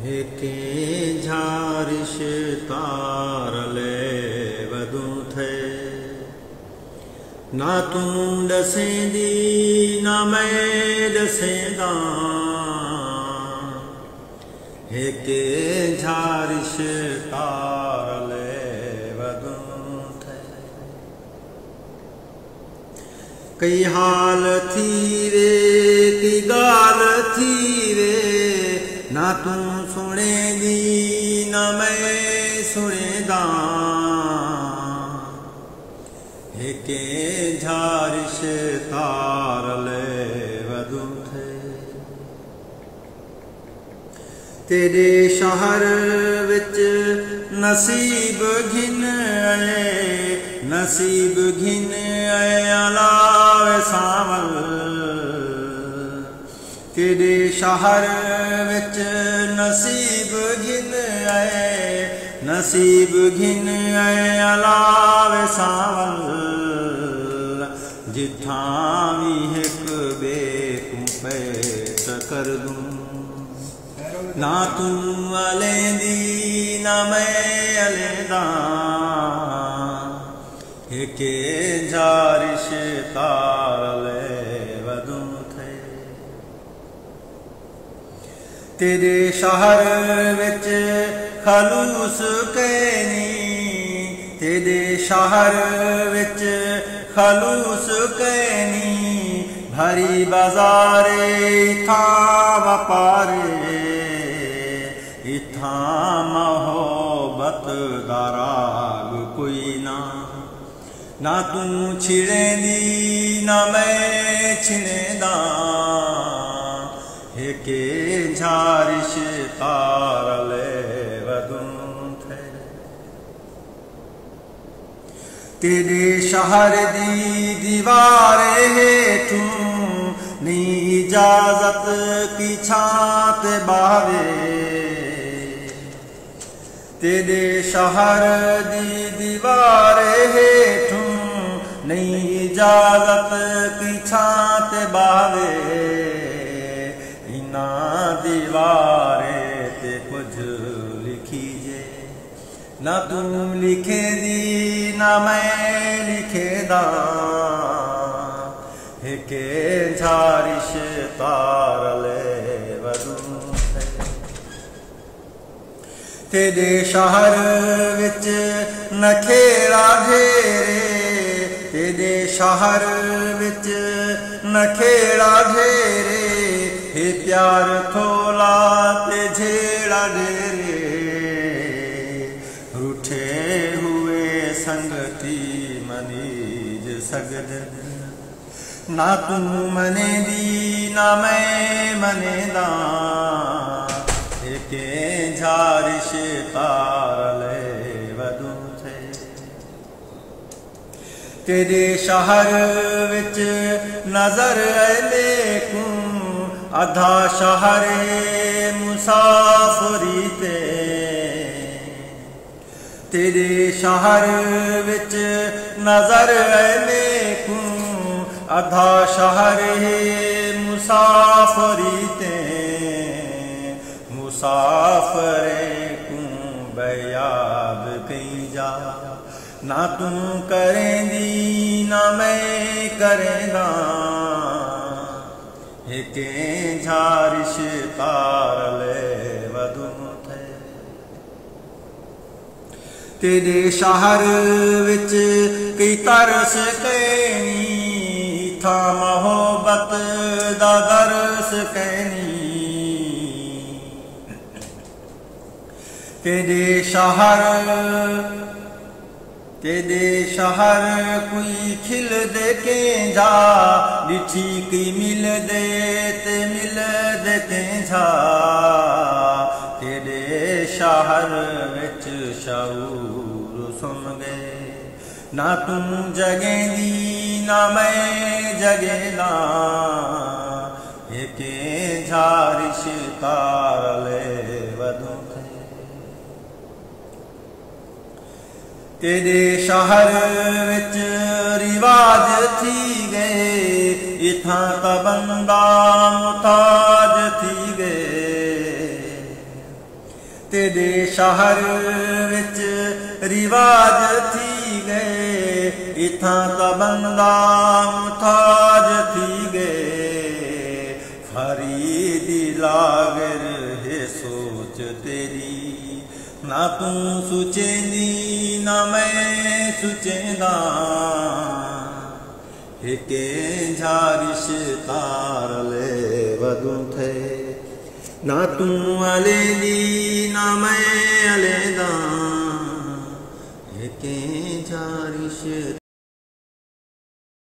हेके झारिश तारले वधू थे ना तू दसेंदी ना मैं दसेंदा हेके झारिश तारले वधू थे कई हाल थी वे की गाल थी वे ना तू सुनेगी ना मैं सुनेदा हेके झारिश तारले वधू थे तेरे शहर विच नसीब घिन आए नसीब घिन आए अलावे सावल तेरे शहर विच नसीब घिन आए नसीब घिन आए अलावे सावल जिथा भी एक बेकू पैस कर दूं ना तू अलेंदी ना मैं अलेंदा हेके झारिश तारले वधू थे तेरे शहर विच खलूस कैनी तेरे शहर विच खलूस कैनी भरी बाजारे इथा वपारे इथा मोहब्बत दा राग कोई ना तू छिड़ेंदी ना मैं छिड़ेंदा हेके झारिश तारले वधू थे तेरे शहर दी दीवारे हेठू नी इजाजत की छात बावे तेरे शहर दी दीवारे हेठू नहीं इजाजत की छात बावे इना दीवारे ते कुछ लिखीजे ना तू लिखे दी ना मैं लिखे दा हेके झारिश तारले वधू तेरे शहर विच नखेड़ा ढेरे तेरे शहर विच नखेड़ा ढेरे हे प्यार थोला ते झेड़ा ढेरे रूठे हुए संगती मनीज सगद ना तू मने दी ना मैं मनेदा हेके झारिश तारले वधू थे तेरे शहर विच नजर लेकू आधा शहर मुसाफरी ते तेरे शहर विच नजर लेकू आधा शहर मुसाफरी ते मुसाफरे को बयाद कहीं जा ना तू करेंदी ना मैं करेंदा हेके झारिश तारले वधू थे तेरे शहर विच कई तरस कैनी था मोहब्बत दा दरस कैनी तेरे शहर कोई खिल दे के जा डिठी की मिल दे ते मिल दे के जा तेरे शहर विच शऊर सुन गए ना तू जगेंदी ना मैं जगेदा हेके झारिश तारले वधू तेरे शहर विच रिवाज थी गए इथा का बंदा मुताज थी गए तेरे शहर विच रिवाज थी गए, इथां ता बंदा मुताज थी गए। फरीदी लागर है सोच तेरी, ना तू सुचेंदी ना मैं सुचेंदा। हिके झारिश तारले वदू थे, ना तू अलेंदी ना मैं अलेंदा। हिके झारिश